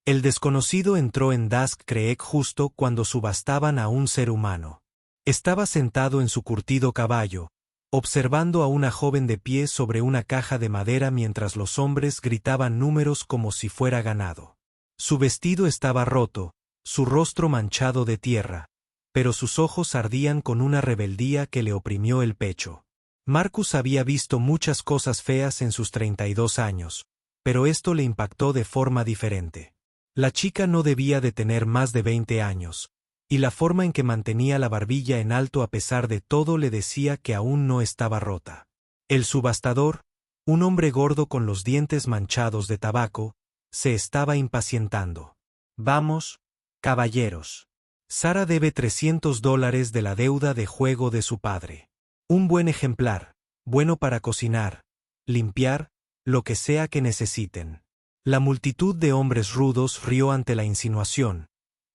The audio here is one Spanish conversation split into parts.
El desconocido entró en Dusk Creek justo cuando subastaban a un ser humano. Estaba sentado en su curtido caballo, observando a una joven de pie sobre una caja de madera mientras los hombres gritaban números como si fuera ganado. Su vestido estaba roto, su rostro manchado de tierra, pero sus ojos ardían con una rebeldía que le oprimió el pecho. Marcus había visto muchas cosas feas en sus 32 años, pero esto le impactó de forma diferente. La chica no debía de tener más de 20 años, y la forma en que mantenía la barbilla en alto a pesar de todo le decía que aún no estaba rota. El subastador, un hombre gordo con los dientes manchados de tabaco, se estaba impacientando. «Vamos, caballeros. Sara debe $300 de la deuda de juego de su padre. Un buen ejemplar, bueno para cocinar, limpiar, lo que sea que necesiten». La multitud de hombres rudos rió ante la insinuación,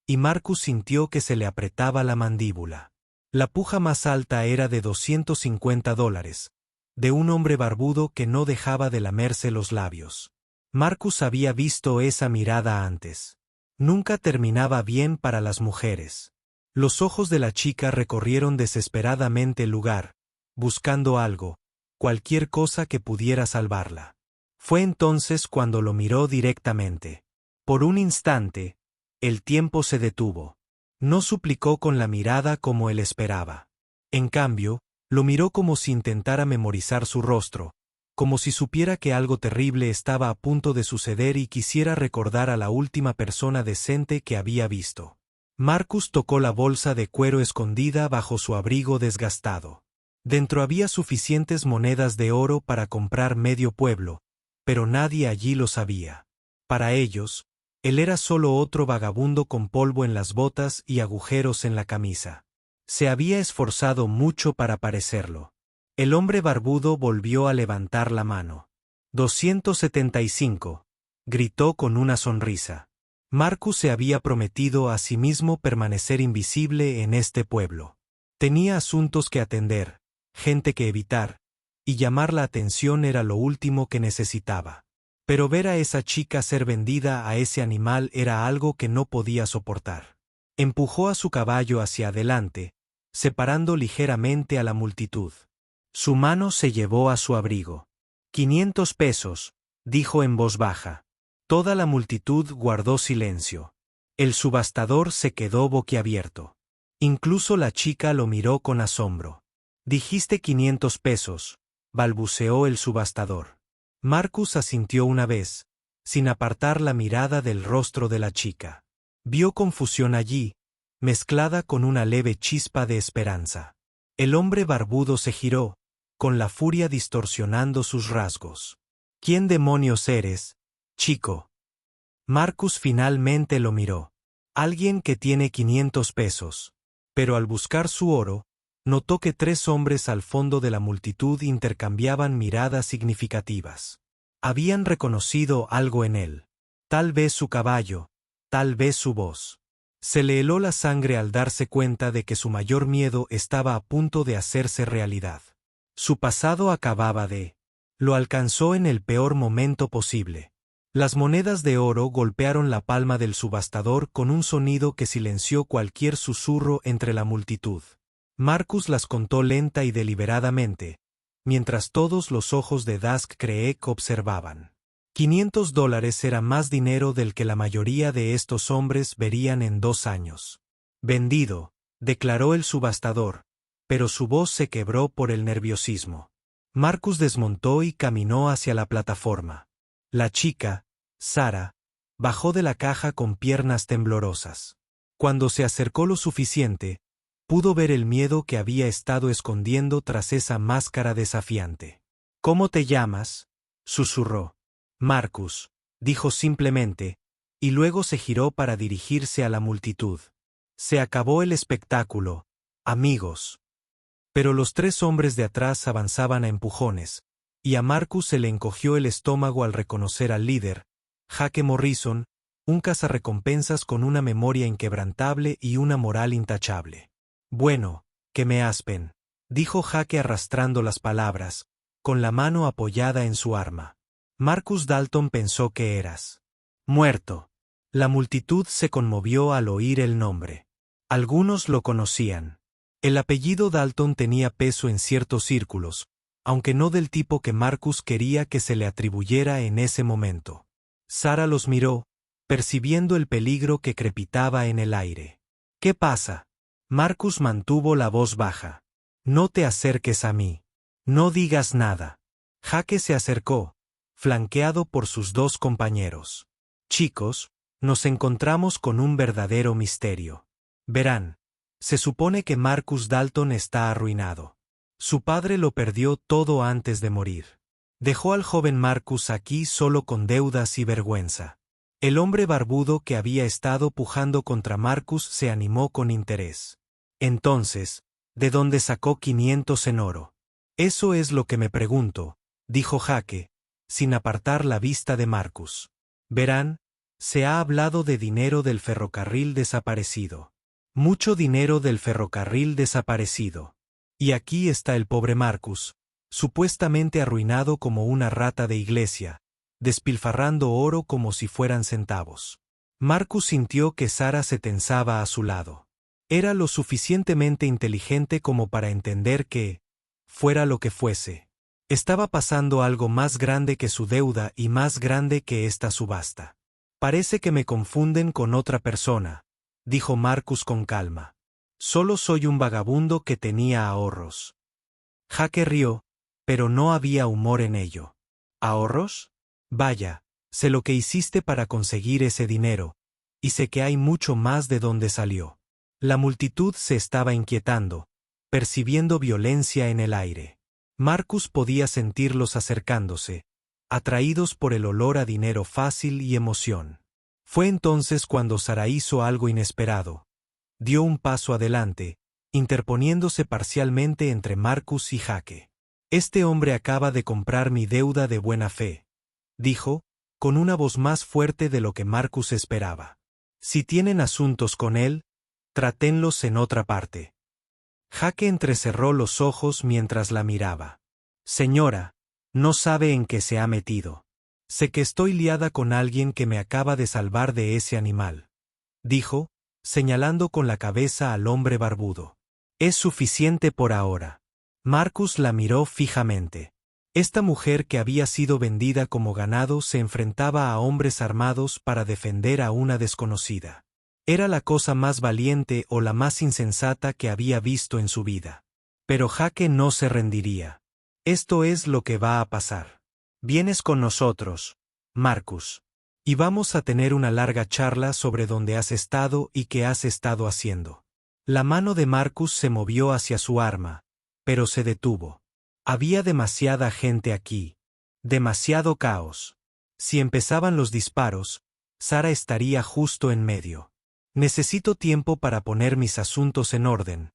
y Marcus sintió que se le apretaba la mandíbula. La puja más alta era de $250, de un hombre barbudo que no dejaba de lamerse los labios. Marcus había visto esa mirada antes. Nunca terminaba bien para las mujeres. Los ojos de la chica recorrieron desesperadamente el lugar, buscando algo, cualquier cosa que pudiera salvarla. Fue entonces cuando lo miró directamente. Por un instante, el tiempo se detuvo. No suplicó con la mirada como él esperaba. En cambio, lo miró como si intentara memorizar su rostro, como si supiera que algo terrible estaba a punto de suceder y quisiera recordar a la última persona decente que había visto. Marcus tocó la bolsa de cuero escondida bajo su abrigo desgastado. Dentro había suficientes monedas de oro para comprar medio pueblo, pero nadie allí lo sabía. Para ellos, él era solo otro vagabundo con polvo en las botas y agujeros en la camisa. Se había esforzado mucho para parecerlo. El hombre barbudo volvió a levantar la mano. 275, gritó con una sonrisa. Marcus se había prometido a sí mismo permanecer invisible en este pueblo. Tenía asuntos que atender, gente que evitar, y llamar la atención era lo último que necesitaba. Pero ver a esa chica ser vendida a ese animal era algo que no podía soportar. Empujó a su caballo hacia adelante, separando ligeramente a la multitud. Su mano se llevó a su abrigo. $500, dijo en voz baja. Toda la multitud guardó silencio. El subastador se quedó boquiabierto. Incluso la chica lo miró con asombro. «Dijiste $500, balbuceó el subastador. Marcus asintió una vez, sin apartar la mirada del rostro de la chica. Vio confusión allí, mezclada con una leve chispa de esperanza. El hombre barbudo se giró, con la furia distorsionando sus rasgos. «¿Quién demonios eres, chico?» Marcus finalmente lo miró. «Alguien que tiene $500. Pero al buscar su oro, notó que 3 hombres al fondo de la multitud intercambiaban miradas significativas. Habían reconocido algo en él. Tal vez su caballo, tal vez su voz. Se le heló la sangre al darse cuenta de que su mayor miedo estaba a punto de hacerse realidad. Su pasado acababa de... Lo alcanzó en el peor momento posible. Las monedas de oro golpearon la palma del subastador con un sonido que silenció cualquier susurro entre la multitud. Marcus las contó lenta y deliberadamente, mientras todos los ojos de Dusk Creek observaban. $500 era más dinero del que la mayoría de estos hombres verían en 2 años. «Vendido», declaró el subastador, pero su voz se quebró por el nerviosismo. Marcus desmontó y caminó hacia la plataforma. La chica, Sara, bajó de la caja con piernas temblorosas. Cuando se acercó lo suficiente, pudo ver el miedo que había estado escondiendo tras esa máscara desafiante. «¿Cómo te llamas?», susurró. «Marcus», dijo simplemente, y luego se giró para dirigirse a la multitud. «Se acabó el espectáculo, amigos». Pero los 3 hombres de atrás avanzaban a empujones, y a Marcus se le encogió el estómago al reconocer al líder, Jake Morrison, un cazarrecompensas con una memoria inquebrantable y una moral intachable. «Bueno, que me aspen», dijo Jake arrastrando las palabras, con la mano apoyada en su arma. Marcus Dalton pensó que eras muerto. La multitud se conmovió al oír el nombre. Algunos lo conocían. El apellido Dalton tenía peso en ciertos círculos, aunque no del tipo que Marcus quería que se le atribuyera en ese momento. Sara los miró, percibiendo el peligro que crepitaba en el aire. ¿Qué pasa? Marcus mantuvo la voz baja. No te acerques a mí. No digas nada. Jake se acercó, flanqueado por sus dos compañeros. Chicos, nos encontramos con un verdadero misterio. Verán, se supone que Marcus Dalton está arruinado. Su padre lo perdió todo antes de morir. Dejó al joven Marcus aquí solo con deudas y vergüenza. El hombre barbudo que había estado pujando contra Marcus se animó con interés. Entonces, ¿de dónde sacó 500 en oro? Eso es lo que me pregunto, dijo Jake, sin apartar la vista de Marcus. Verán, se ha hablado de dinero del ferrocarril desaparecido. Mucho dinero del ferrocarril desaparecido. Y aquí está el pobre Marcus, supuestamente arruinado como una rata de iglesia, despilfarrando oro como si fueran centavos. Marcus sintió que Sara se tensaba a su lado. Era lo suficientemente inteligente como para entender que, fuera lo que fuese, estaba pasando algo más grande que su deuda y más grande que esta subasta. Parece que me confunden con otra persona, dijo Marcus con calma. Solo soy un vagabundo que tenía ahorros. Jake rió, pero no había humor en ello. ¿Ahorros? Vaya, sé lo que hiciste para conseguir ese dinero, y sé que hay mucho más de dónde salió. La multitud se estaba inquietando, percibiendo violencia en el aire. Marcus podía sentirlos acercándose, atraídos por el olor a dinero fácil y emoción. Fue entonces cuando Sara hizo algo inesperado. Dio un paso adelante, interponiéndose parcialmente entre Marcus y Jake. Este hombre acaba de comprar mi deuda de buena fe, dijo, con una voz más fuerte de lo que Marcus esperaba. Si tienen asuntos con él, trátenlos en otra parte. Jake entrecerró los ojos mientras la miraba. Señora, no sabe en qué se ha metido. Sé que estoy liada con alguien que me acaba de salvar de ese animal, dijo, señalando con la cabeza al hombre barbudo. Es suficiente por ahora. Marcus la miró fijamente. Esta mujer que había sido vendida como ganado se enfrentaba a hombres armados para defender a una desconocida. Era la cosa más valiente o la más insensata que había visto en su vida. Pero Jake no se rendiría. Esto es lo que va a pasar. Vienes con nosotros, Marcus, y vamos a tener una larga charla sobre dónde has estado y qué has estado haciendo. La mano de Marcus se movió hacia su arma, pero se detuvo. Había demasiada gente aquí. Demasiado caos. Si empezaban los disparos, Sara estaría justo en medio. Necesito tiempo para poner mis asuntos en orden,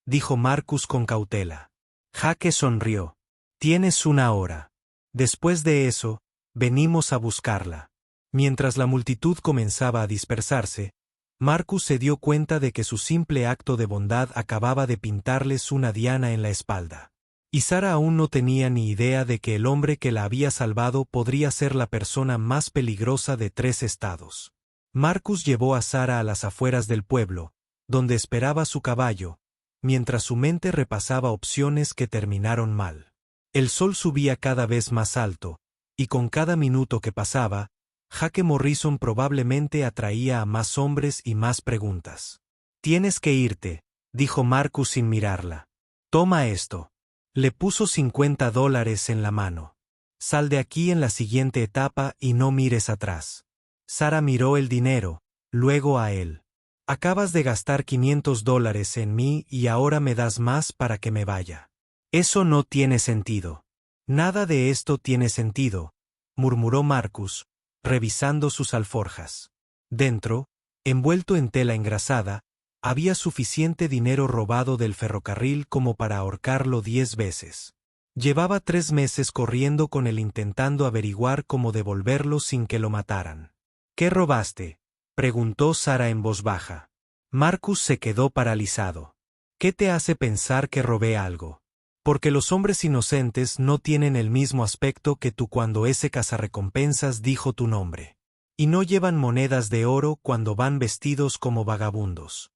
dijo Marcus con cautela. Jake sonrió. Tienes una hora. Después de eso, venimos a buscarla. Mientras la multitud comenzaba a dispersarse, Marcus se dio cuenta de que su simple acto de bondad acababa de pintarles una diana en la espalda. Y Sara aún no tenía ni idea de que el hombre que la había salvado podría ser la persona más peligrosa de 3 estados. Marcus llevó a Sara a las afueras del pueblo, donde esperaba su caballo, mientras su mente repasaba opciones que terminaron mal. El sol subía cada vez más alto, y con cada minuto que pasaba, Jake Morrison probablemente atraía a más hombres y más preguntas. Tienes que irte, dijo Marcus sin mirarla. Toma esto. Le puso $50 en la mano. Sal de aquí en la siguiente etapa y no mires atrás. Sara miró el dinero, luego a él. Acabas de gastar $500 en mí y ahora me das más para que me vaya. Eso no tiene sentido. Nada de esto tiene sentido, murmuró Marcus, revisando sus alforjas. Dentro, envuelto en tela engrasada, había suficiente dinero robado del ferrocarril como para ahorcarlo 10 veces. Llevaba 3 meses corriendo con él intentando averiguar cómo devolverlo sin que lo mataran. ¿Qué robaste?, preguntó Sara en voz baja. Marcus se quedó paralizado. ¿Qué te hace pensar que robé algo? Porque los hombres inocentes no tienen el mismo aspecto que tú cuando ese cazarrecompensas dijo tu nombre. Y no llevan monedas de oro cuando van vestidos como vagabundos.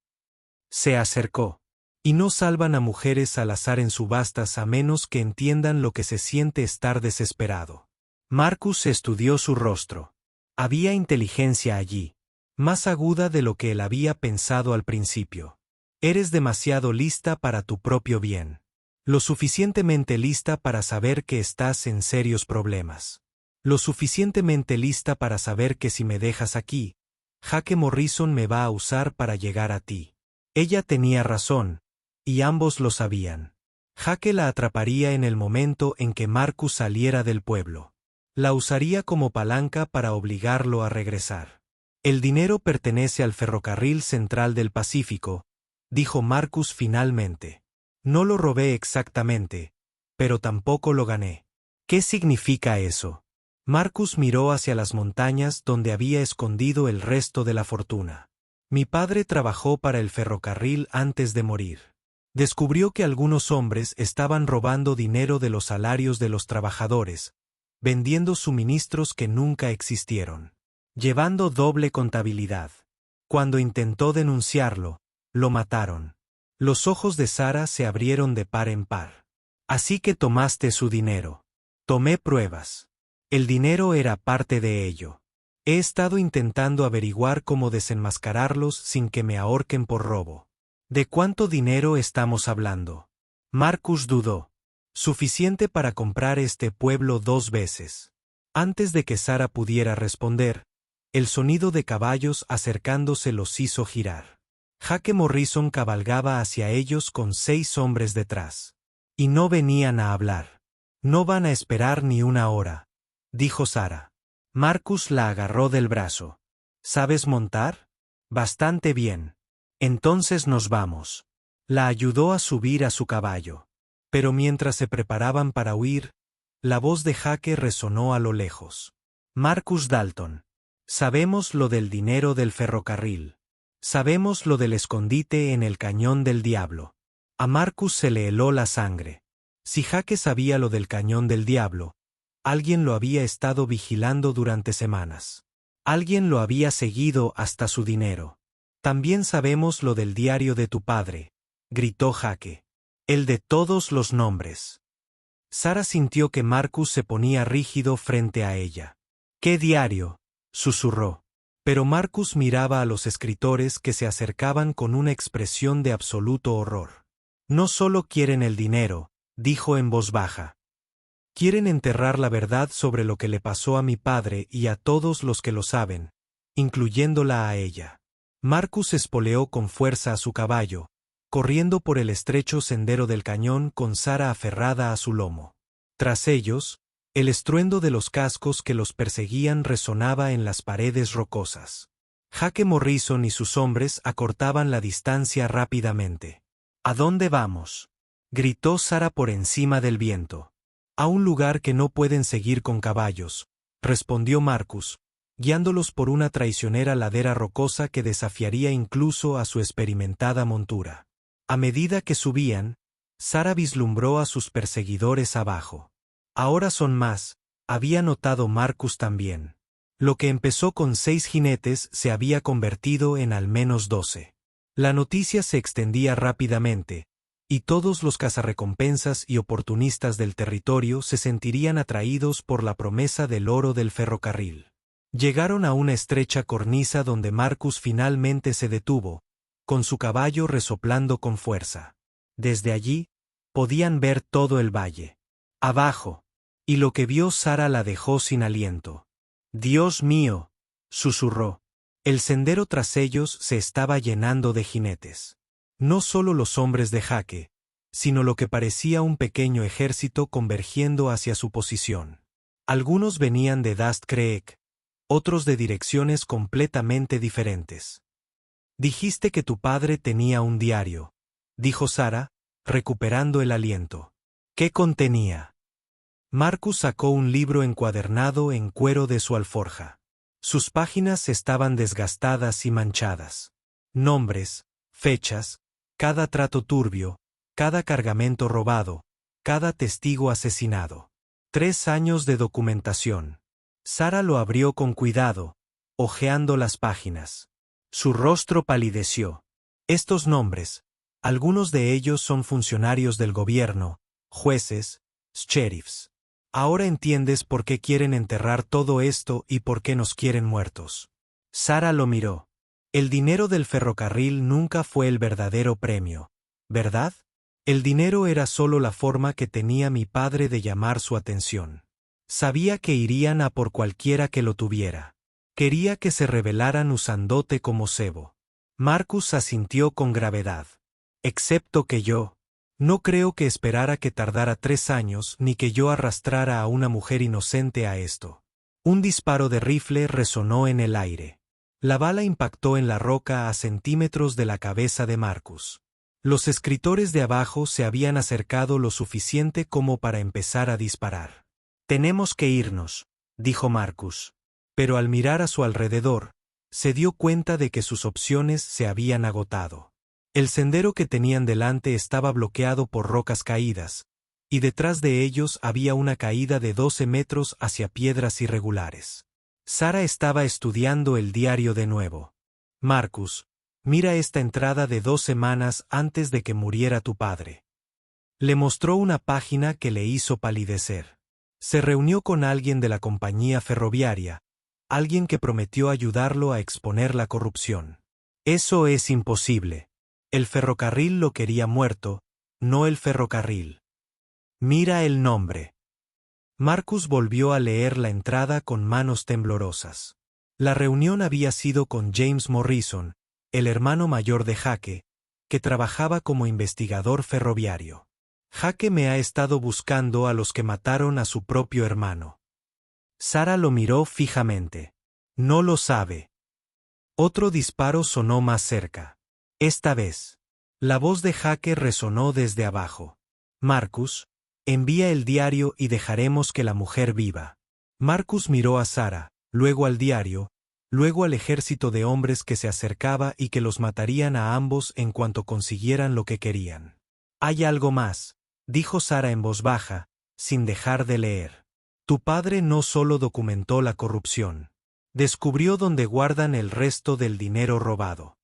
Se acercó. Y no salvan a mujeres al azar en subastas a menos que entiendan lo que se siente estar desesperado. Marcus estudió su rostro. Había inteligencia allí, más aguda de lo que él había pensado al principio. Eres demasiado lista para tu propio bien. Lo suficientemente lista para saber que estás en serios problemas. Lo suficientemente lista para saber que si me dejas aquí, Jake Morrison me va a usar para llegar a ti. Ella tenía razón, y ambos lo sabían. Jake la atraparía en el momento en que Marcus saliera del pueblo. La usaría como palanca para obligarlo a regresar. El dinero pertenece al Ferrocarril Central del Pacífico, dijo Marcus finalmente. No lo robé exactamente, pero tampoco lo gané. ¿Qué significa eso? Marcus miró hacia las montañas donde había escondido el resto de la fortuna. Mi padre trabajó para el ferrocarril antes de morir. Descubrió que algunos hombres estaban robando dinero de los salarios de los trabajadores, vendiendo suministros que nunca existieron, llevando doble contabilidad. Cuando intentó denunciarlo, lo mataron. Los ojos de Sara se abrieron de par en par. Así que tomaste su dinero. Tomé pruebas. El dinero era parte de ello. He estado intentando averiguar cómo desenmascararlos sin que me ahorquen por robo. ¿De cuánto dinero estamos hablando? Marcus dudó. Suficiente para comprar este pueblo 2 veces. Antes de que Sara pudiera responder, el sonido de caballos acercándose los hizo girar. Jake Morrison cabalgaba hacia ellos con 6 hombres detrás. Y no venían a hablar. No van a esperar ni una hora, dijo Sara. Marcus la agarró del brazo. ¿Sabes montar? Bastante bien. Entonces nos vamos. La ayudó a subir a su caballo. Pero mientras se preparaban para huir, la voz de Jake resonó a lo lejos. Marcus Dalton. Sabemos lo del dinero del ferrocarril. Sabemos lo del escondite en el Cañón del Diablo. A Marcus se le heló la sangre. Si Jake sabía lo del Cañón del Diablo, alguien lo había estado vigilando durante semanas. Alguien lo había seguido hasta su dinero. También sabemos lo del diario de tu padre, gritó Jake. El de todos los nombres. Sara sintió que Marcus se ponía rígido frente a ella. ¿Qué diario?, susurró. Pero Marcus miraba a los escritores que se acercaban con una expresión de absoluto horror. No solo quieren el dinero, dijo en voz baja. Quieren enterrar la verdad sobre lo que le pasó a mi padre y a todos los que lo saben, incluyéndola a ella. Marcus espoleó con fuerza a su caballo, corriendo por el estrecho sendero del cañón con Sara aferrada a su lomo. Tras ellos, el estruendo de los cascos que los perseguían resonaba en las paredes rocosas. Jake Morrison y sus hombres acortaban la distancia rápidamente. ¿A dónde vamos?, gritó Sara por encima del viento. A un lugar que no pueden seguir con caballos, respondió Marcus, guiándolos por una traicionera ladera rocosa que desafiaría incluso a su experimentada montura. A medida que subían, Sara vislumbró a sus perseguidores abajo. Ahora son más, había notado Marcus también. Lo que empezó con 6 jinetes se había convertido en al menos 12. La noticia se extendía rápidamente, y todos los cazarrecompensas y oportunistas del territorio se sentirían atraídos por la promesa del oro del ferrocarril. Llegaron a una estrecha cornisa donde Marcus finalmente se detuvo, con su caballo resoplando con fuerza. Desde allí, podían ver todo el valle. Abajo. Y lo que vio Sara la dejó sin aliento. «Dios mío», susurró. El sendero tras ellos se estaba llenando de jinetes. No solo los hombres de Jake, sino lo que parecía un pequeño ejército convergiendo hacia su posición. Algunos venían de Dust Creek, otros de direcciones completamente diferentes. «Dijiste que tu padre tenía un diario», dijo Sara, recuperando el aliento. «¿Qué contenía?». Marcus sacó un libro encuadernado en cuero de su alforja. Sus páginas estaban desgastadas y manchadas. Nombres, fechas, cada trato turbio, cada cargamento robado, cada testigo asesinado. 3 años de documentación. Sara lo abrió con cuidado, hojeando las páginas. Su rostro palideció. Estos nombres, algunos de ellos son funcionarios del gobierno, jueces, sheriffs. Ahora entiendes por qué quieren enterrar todo esto y por qué nos quieren muertos. Sara lo miró. El dinero del ferrocarril nunca fue el verdadero premio, ¿verdad? El dinero era solo la forma que tenía mi padre de llamar su atención. Sabía que irían a por cualquiera que lo tuviera. Quería que se rebelaran usándote como cebo. Marcus asintió con gravedad. Excepto que yo. No creo que esperara que tardara 3 años ni que yo arrastrara a una mujer inocente a esto. Un disparo de rifle resonó en el aire. La bala impactó en la roca a centímetros de la cabeza de Marcus. Los escritores de abajo se habían acercado lo suficiente como para empezar a disparar. Tenemos que irnos, dijo Marcus. Pero al mirar a su alrededor, se dio cuenta de que sus opciones se habían agotado. El sendero que tenían delante estaba bloqueado por rocas caídas, y detrás de ellos había una caída de 12 metros hacia piedras irregulares. Sara estaba estudiando el diario de nuevo. Marcus, mira esta entrada de 2 semanas antes de que muriera tu padre. Le mostró una página que le hizo palidecer. Se reunió con alguien de la compañía ferroviaria, alguien que prometió ayudarlo a exponer la corrupción. Eso es imposible. El ferrocarril lo quería muerto, no el ferrocarril. Mira el nombre. Marcus volvió a leer la entrada con manos temblorosas. La reunión había sido con James Morrison, el hermano mayor de Jake, que trabajaba como investigador ferroviario. Jake me ha estado buscando a los que mataron a su propio hermano. Sara lo miró fijamente. No lo sabe. Otro disparo sonó más cerca. Esta vez, la voz de Jake resonó desde abajo. Marcus, envía el diario y dejaremos que la mujer viva. Marcus miró a Sara, luego al diario, luego al ejército de hombres que se acercaba y que los matarían a ambos en cuanto consiguieran lo que querían. Hay algo más, dijo Sara en voz baja, sin dejar de leer. Tu padre no solo documentó la corrupción. Descubrió dónde guardan el resto del dinero robado.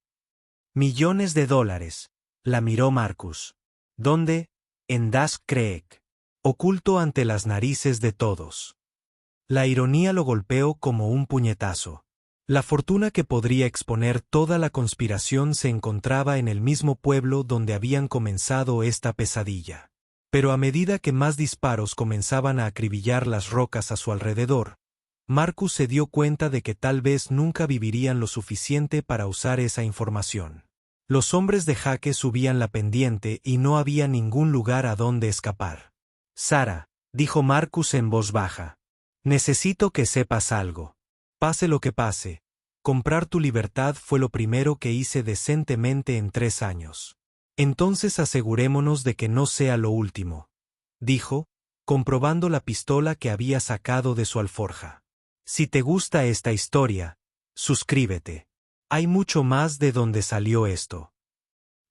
Millones de dólares, la miró Marcus. ¿Dónde? En Das Creek. Oculto ante las narices de todos. La ironía lo golpeó como un puñetazo. La fortuna que podría exponer toda la conspiración se encontraba en el mismo pueblo donde habían comenzado esta pesadilla. Pero a medida que más disparos comenzaban a acribillar las rocas a su alrededor, Marcus se dio cuenta de que tal vez nunca vivirían lo suficiente para usar esa información. Los hombres de Jake subían la pendiente y no había ningún lugar a donde escapar. Sara, dijo Marcus en voz baja, necesito que sepas algo. Pase lo que pase, comprar tu libertad fue lo primero que hice decentemente en 3 años. Entonces asegurémonos de que no sea lo último, dijo, comprobando la pistola que había sacado de su alforja. Si te gusta esta historia, suscríbete. Hay mucho más de donde salió esto.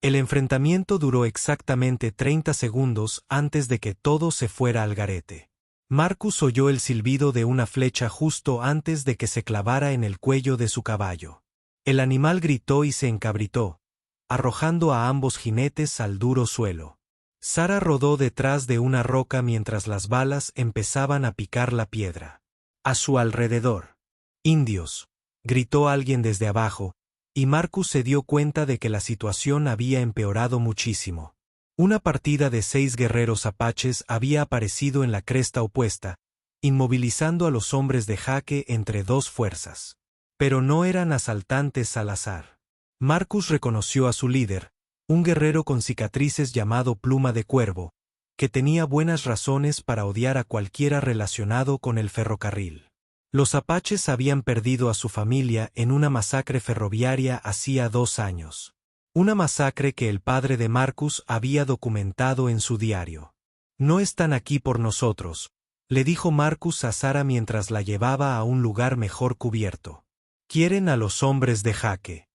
El enfrentamiento duró exactamente 30 segundos antes de que todo se fuera al garete. Marcus oyó el silbido de una flecha justo antes de que se clavara en el cuello de su caballo. El animal gritó y se encabritó, arrojando a ambos jinetes al duro suelo. Sara rodó detrás de una roca mientras las balas empezaban a picar la piedra. A su alrededor. «Indios», gritó alguien desde abajo, y Marcus se dio cuenta de que la situación había empeorado muchísimo. Una partida de 6 guerreros apaches había aparecido en la cresta opuesta, inmovilizando a los hombres de Jake entre 2 fuerzas. Pero no eran asaltantes al azar. Marcus reconoció a su líder, un guerrero con cicatrices llamado Pluma de Cuervo, que tenía buenas razones para odiar a cualquiera relacionado con el ferrocarril. Los apaches habían perdido a su familia en una masacre ferroviaria hacía 2 años. Una masacre que el padre de Marcus había documentado en su diario. No están aquí por nosotros, le dijo Marcus a Sara mientras la llevaba a un lugar mejor cubierto. Quieren a los hombres de Jake.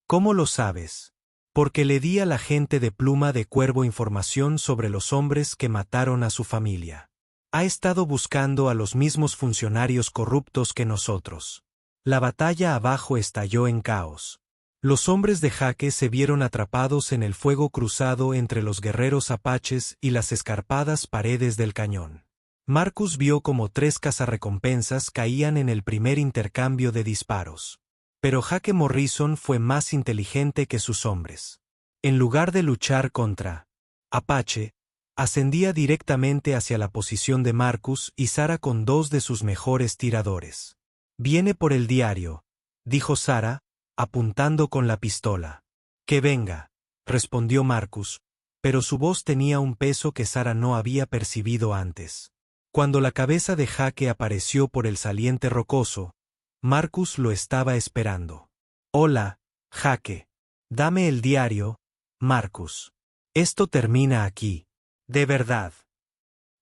¿Cómo lo sabes? Porque le di a la gente de Pluma de Cuervo información sobre los hombres que mataron a su familia. Ha estado buscando a los mismos funcionarios corruptos que nosotros. La batalla abajo estalló en caos. Los hombres de Jake se vieron atrapados en el fuego cruzado entre los guerreros apaches y las escarpadas paredes del cañón. Marcus vio como 3 cazarrecompensas caían en el primer intercambio de disparos. Pero Jake Morrison fue más inteligente que sus hombres. En lugar de luchar contra Apache, ascendía directamente hacia la posición de Marcus y Sarah con 2 de sus mejores tiradores. «Viene por el diario», dijo Sarah, apuntando con la pistola. «Que venga», respondió Marcus, pero su voz tenía un peso que Sarah no había percibido antes. Cuando la cabeza de Jake apareció por el saliente rocoso, Marcus lo estaba esperando. «Hola, Jake. Dame el diario, Marcus. Esto termina aquí. De verdad.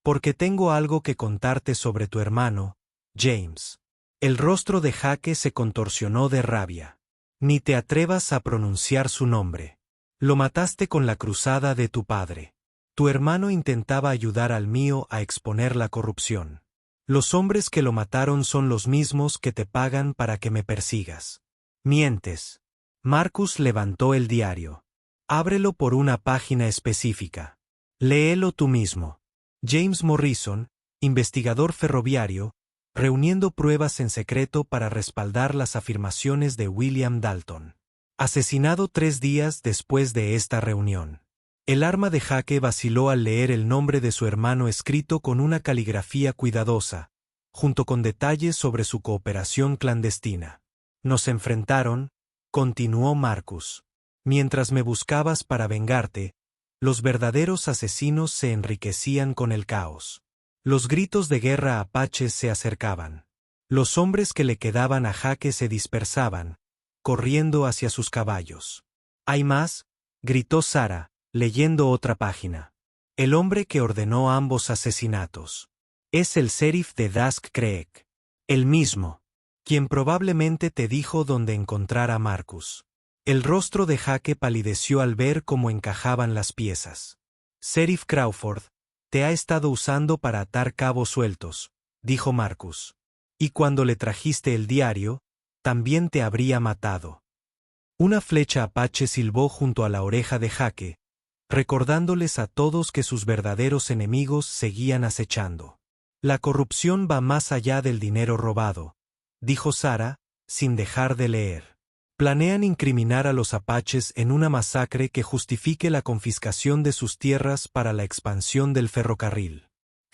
Porque tengo algo que contarte sobre tu hermano, James». El rostro de Jake se contorsionó de rabia. «Ni te atrevas a pronunciar su nombre. Lo mataste con la cruzada de tu padre. Tu hermano intentaba ayudar al mío a exponer la corrupción. Los hombres que lo mataron son los mismos que te pagan para que me persigas. Mientes». Marcus levantó el diario. «Ábrelo por una página específica. Léelo tú mismo». James Morrison, investigador ferroviario, reuniendo pruebas en secreto para respaldar las afirmaciones de William Dalton. Asesinado 3 días después de esta reunión. El arma de Jake vaciló al leer el nombre de su hermano escrito con una caligrafía cuidadosa, junto con detalles sobre su cooperación clandestina. «Nos enfrentaron», continuó Marcus. «Mientras me buscabas para vengarte, los verdaderos asesinos se enriquecían con el caos. Los gritos de guerra apaches se acercaban. Los hombres que le quedaban a Jake se dispersaban, corriendo hacia sus caballos. «¿Hay más?», gritó Sarah, leyendo otra página. «El hombre que ordenó ambos asesinatos. Es el sheriff de Dusk Creek. El mismo, quien probablemente te dijo dónde encontrar a Marcus». El rostro de Jake palideció al ver cómo encajaban las piezas. «Sheriff Crawford te ha estado usando para atar cabos sueltos», dijo Marcus. «Y cuando le trajiste el diario, también te habría matado». Una flecha apache silbó junto a la oreja de Jake, recordándoles a todos que sus verdaderos enemigos seguían acechando. «La corrupción va más allá del dinero robado», dijo Sarah, sin dejar de leer. «Planean incriminar a los apaches en una masacre que justifique la confiscación de sus tierras para la expansión del ferrocarril».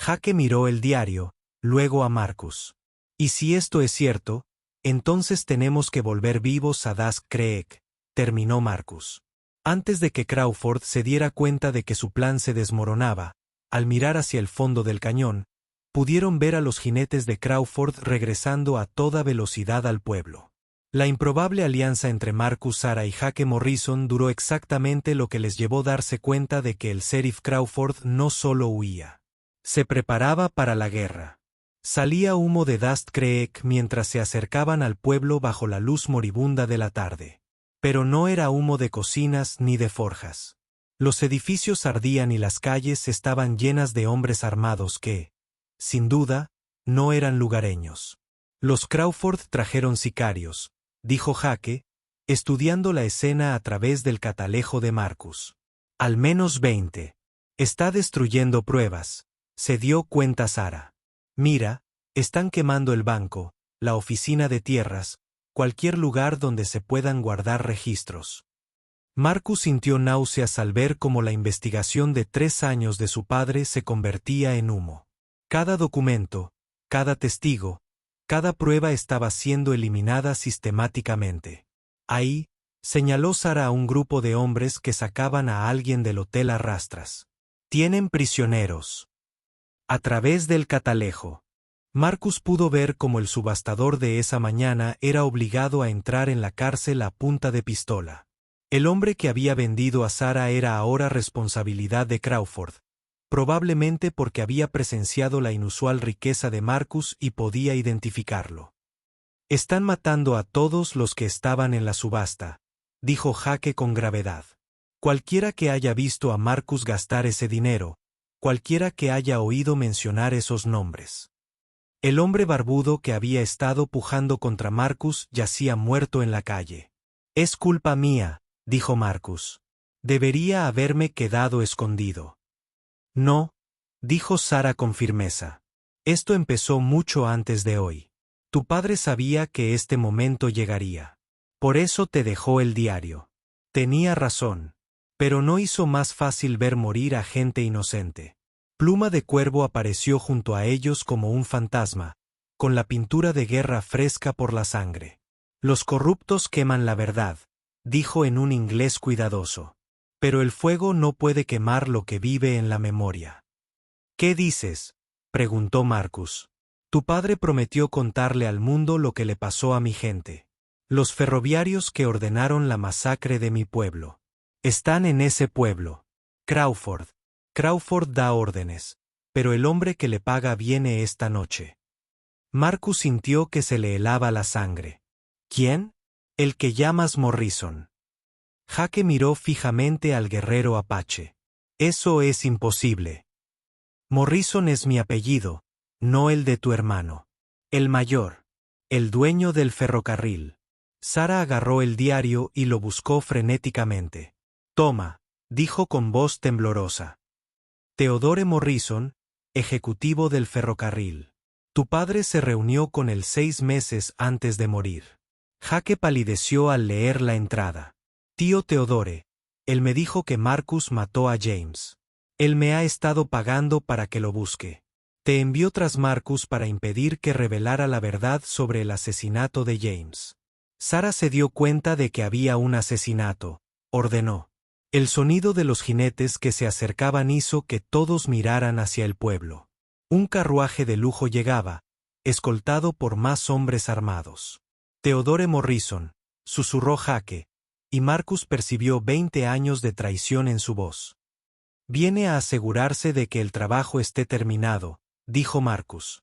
Jake miró el diario, luego a Marcus. «Y si esto es cierto, entonces tenemos que volver vivos a Dusk Creek», terminó Marcus. Antes de que Crawford se diera cuenta de que su plan se desmoronaba, al mirar hacia el fondo del cañón, pudieron ver a los jinetes de Crawford regresando a toda velocidad al pueblo. La improbable alianza entre Marcus, Sarah y Jake Morrison duró exactamente lo que les llevó darse cuenta de que el sheriff Crawford no solo huía. Se preparaba para la guerra. Salía humo de Dusk Creek mientras se acercaban al pueblo bajo la luz moribunda de la tarde. Pero no era humo de cocinas ni de forjas. Los edificios ardían y las calles estaban llenas de hombres armados que, sin duda, no eran lugareños. «Los Crawford trajeron sicarios», dijo Jake, estudiando la escena a través del catalejo de Marcus. «Al menos 20. Está destruyendo pruebas», se dio cuenta Sarah. «Mira, están quemando el banco, la oficina de tierras, cualquier lugar donde se puedan guardar registros». Marcus sintió náuseas al ver cómo la investigación de 3 años de su padre se convertía en humo. Cada documento, cada testigo, cada prueba estaba siendo eliminada sistemáticamente. Ahí, señaló Sarah a un grupo de hombres que sacaban a alguien del hotel a rastras. «Tienen prisioneros». A través del catalejo, Marcus pudo ver cómo el subastador de esa mañana era obligado a entrar en la cárcel a punta de pistola. El hombre que había vendido a Sarah era ahora responsabilidad de Crawford, probablemente porque había presenciado la inusual riqueza de Marcus y podía identificarlo. «Están matando a todos los que estaban en la subasta», dijo Jake con gravedad. «Cualquiera que haya visto a Marcus gastar ese dinero, cualquiera que haya oído mencionar esos nombres». El hombre barbudo que había estado pujando contra Marcus yacía muerto en la calle. «Es culpa mía», dijo Marcus. «Debería haberme quedado escondido». «No», dijo Sara con firmeza. «Esto empezó mucho antes de hoy. Tu padre sabía que este momento llegaría. Por eso te dejó el diario. Tenía razón. Pero no hizo más fácil ver morir a gente inocente». Pluma de Cuervo apareció junto a ellos como un fantasma, con la pintura de guerra fresca por la sangre. «Los corruptos queman la verdad», dijo en un inglés cuidadoso. «Pero el fuego no puede quemar lo que vive en la memoria». «¿Qué dices?», preguntó Marcus. «Tu padre prometió contarle al mundo lo que le pasó a mi gente. Los ferroviarios que ordenaron la masacre de mi pueblo. Están en ese pueblo. Crawford. Crawford da órdenes, pero el hombre que le paga viene esta noche». Marcus sintió que se le helaba la sangre. «¿Quién?». «El que llamas Morrison». Jake miró fijamente al guerrero apache. «Eso es imposible». «Morrison es mi apellido, no el de tu hermano. El mayor. El dueño del ferrocarril». Sara agarró el diario y lo buscó frenéticamente. «Toma», dijo con voz temblorosa. «Theodore Morrison, ejecutivo del ferrocarril. Tu padre se reunió con él 6 meses antes de morir». Jake palideció al leer la entrada. «Tío Theodore, él me dijo que Marcus mató a James. Él me ha estado pagando para que lo busque. Te envió tras Marcus para impedir que revelara la verdad sobre el asesinato de James». Sara se dio cuenta de que había un asesinato. Ordenó. El sonido de los jinetes que se acercaban hizo que todos miraran hacia el pueblo. Un carruaje de lujo llegaba, escoltado por más hombres armados. «Theodore Morrison», susurró Jake, y Marcus percibió 20 años de traición en su voz. «Viene a asegurarse de que el trabajo esté terminado», dijo Marcus.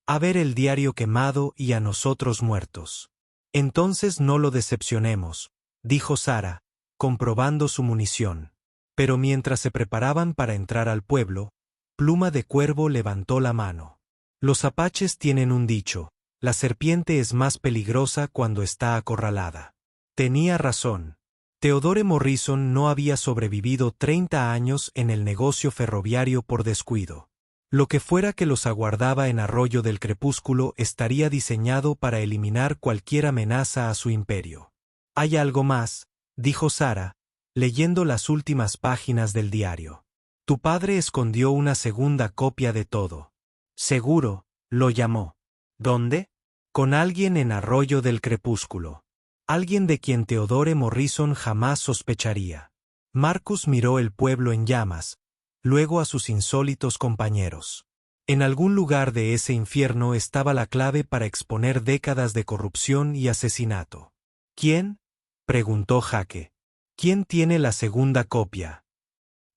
«A ver el diario quemado y a nosotros muertos». «Entonces no lo decepcionemos», dijo Sara, comprobando su munición. Pero mientras se preparaban para entrar al pueblo, Pluma de Cuervo levantó la mano. «Los apaches tienen un dicho: la serpiente es más peligrosa cuando está acorralada». Tenía razón. Theodore Morrison no había sobrevivido 30 años en el negocio ferroviario por descuido. Lo que fuera que los aguardaba en Arroyo del Crepúsculo estaría diseñado para eliminar cualquier amenaza a su imperio. «Hay algo más», dijo Sara, leyendo las últimas páginas del diario. «Tu padre escondió una segunda copia de todo. Seguro», lo llamó. «¿Dónde?». «Con alguien en Arroyo del Crepúsculo. Alguien de quien Theodore Morrison jamás sospecharía». Marcus miró el pueblo en llamas, luego a sus insólitos compañeros. En algún lugar de ese infierno estaba la clave para exponer décadas de corrupción y asesinato. «¿Quién?», preguntó Jake. «¿Quién tiene la segunda copia?».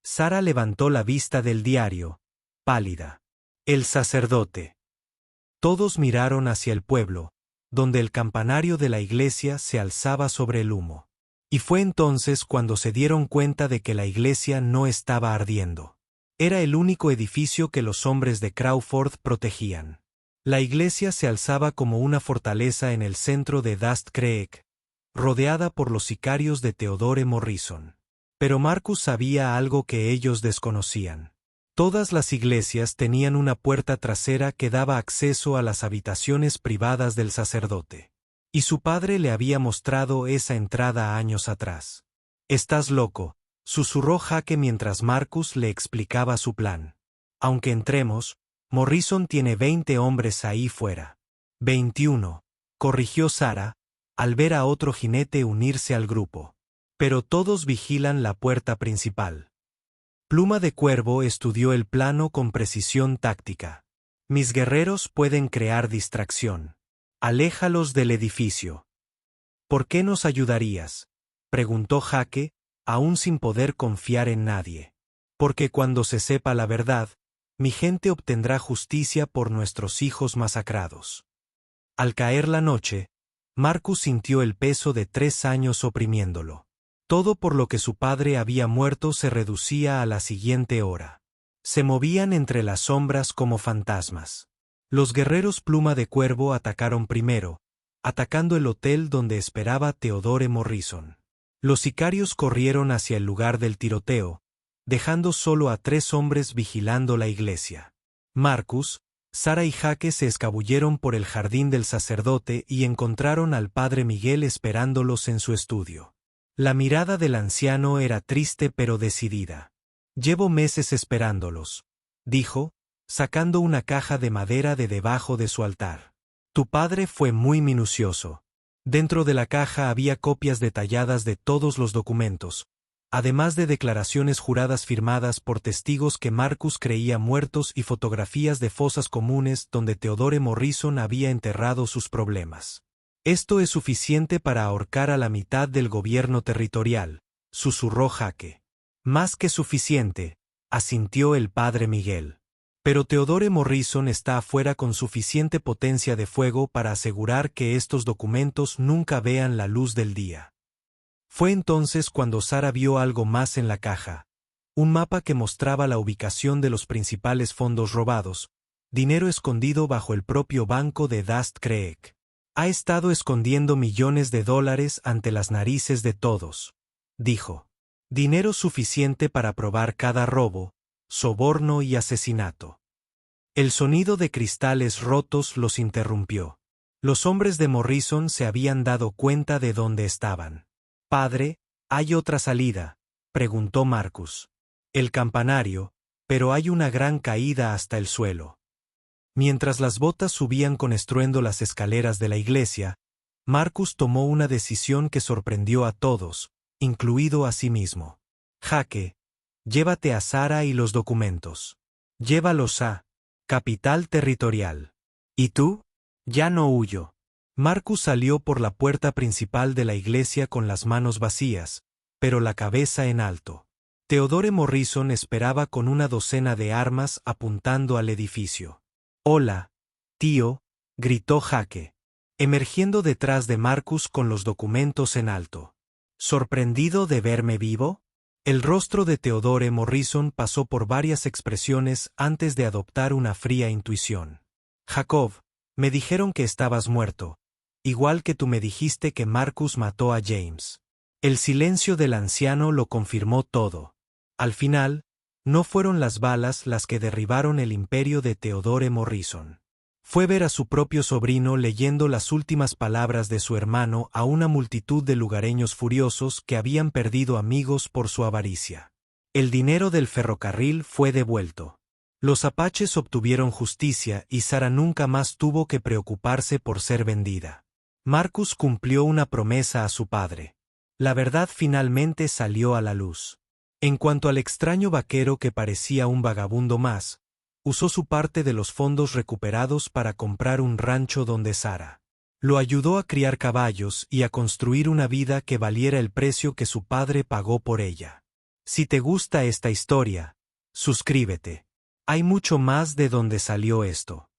Sara levantó la vista del diario, pálida. «El sacerdote». Todos miraron hacia el pueblo, donde el campanario de la iglesia se alzaba sobre el humo. Y fue entonces cuando se dieron cuenta de que la iglesia no estaba ardiendo. Era el único edificio que los hombres de Crawford protegían. La iglesia se alzaba como una fortaleza en el centro de Dust Creek, rodeada por los sicarios de Theodore Morrison. Pero Marcus sabía algo que ellos desconocían. Todas las iglesias tenían una puerta trasera que daba acceso a las habitaciones privadas del sacerdote. Y su padre le había mostrado esa entrada años atrás. «Estás loco», susurró Jake mientras Marcus le explicaba su plan. «Aunque entremos, Morrison tiene 20 hombres ahí fuera». 21, corrigió Sara, al ver a otro jinete unirse al grupo. «Pero todos vigilan la puerta principal». Pluma de Cuervo estudió el plano con precisión táctica. «Mis guerreros pueden crear distracción. Aléjalos del edificio». «¿Por qué nos ayudarías?», preguntó Jake, aún sin poder confiar en nadie. «Porque cuando se sepa la verdad, mi gente obtendrá justicia por nuestros hijos masacrados». Al caer la noche, Marcus sintió el peso de 3 años oprimiéndolo. Todo por lo que su padre había muerto se reducía a la siguiente hora. Se movían entre las sombras como fantasmas. Los guerreros Pluma de Cuervo atacaron primero, atacando el hotel donde esperaba Theodore Morrison. Los sicarios corrieron hacia el lugar del tiroteo, dejando solo a 3 hombres vigilando la iglesia. Marcus, Sarah y Jake se escabulleron por el jardín del sacerdote y encontraron al padre Miguel esperándolos en su estudio. La mirada del anciano era triste pero decidida. «Llevo meses esperándolos», dijo, sacando una caja de madera de debajo de su altar. «Tu padre fue muy minucioso». Dentro de la caja había copias detalladas de todos los documentos, además de declaraciones juradas firmadas por testigos que Marcus creía muertos y fotografías de fosas comunes donde Theodore Morrison había enterrado sus problemas. «Esto es suficiente para ahorcar a la mitad del gobierno territorial», susurró Jake. «Más que suficiente», asintió el padre Miguel. «Pero Theodore Morrison está afuera con suficiente potencia de fuego para asegurar que estos documentos nunca vean la luz del día». Fue entonces cuando Sarah vio algo más en la caja. Un mapa que mostraba la ubicación de los principales fondos robados, dinero escondido bajo el propio banco de Dust Creek. «Ha estado escondiendo millones de dólares ante las narices de todos», dijo. «Dinero suficiente para probar cada robo, soborno y asesinato». El sonido de cristales rotos los interrumpió. Los hombres de Morrison se habían dado cuenta de dónde estaban. «Padre, ¿hay otra salida?», preguntó Marcus. «El campanario, pero hay una gran caída hasta el suelo». Mientras las botas subían con estruendo las escaleras de la iglesia, Marcus tomó una decisión que sorprendió a todos, incluido a sí mismo. «Jake, llévate a Sarah y los documentos. Llévalos a Capital Territorial. ¿Y tú?» «Ya no huyo». Marcus salió por la puerta principal de la iglesia con las manos vacías, pero la cabeza en alto. Theodore Morrison esperaba con una docena de armas apuntando al edificio. «Hola, tío», gritó Jake, emergiendo detrás de Marcus con los documentos en alto. «¿Sorprendido de verme vivo?» El rostro de Theodore Morrison pasó por varias expresiones antes de adoptar una fría intuición. «Jacob, me dijeron que estabas muerto, igual que tú me dijiste que Marcus mató a James». El silencio del anciano lo confirmó todo. Al final, no fueron las balas las que derribaron el imperio de Theodore Morrison. Fue ver a su propio sobrino leyendo las últimas palabras de su hermano a una multitud de lugareños furiosos que habían perdido amigos por su avaricia. El dinero del ferrocarril fue devuelto. Los apaches obtuvieron justicia y Sarah nunca más tuvo que preocuparse por ser vendida. Marcus cumplió una promesa a su padre. La verdad finalmente salió a la luz. En cuanto al extraño vaquero que parecía un vagabundo más, usó su parte de los fondos recuperados para comprar un rancho donde Sarah lo ayudó a criar caballos y a construir una vida que valiera el precio que su padre pagó por ella. Si te gusta esta historia, suscríbete. Hay mucho más de donde salió esto.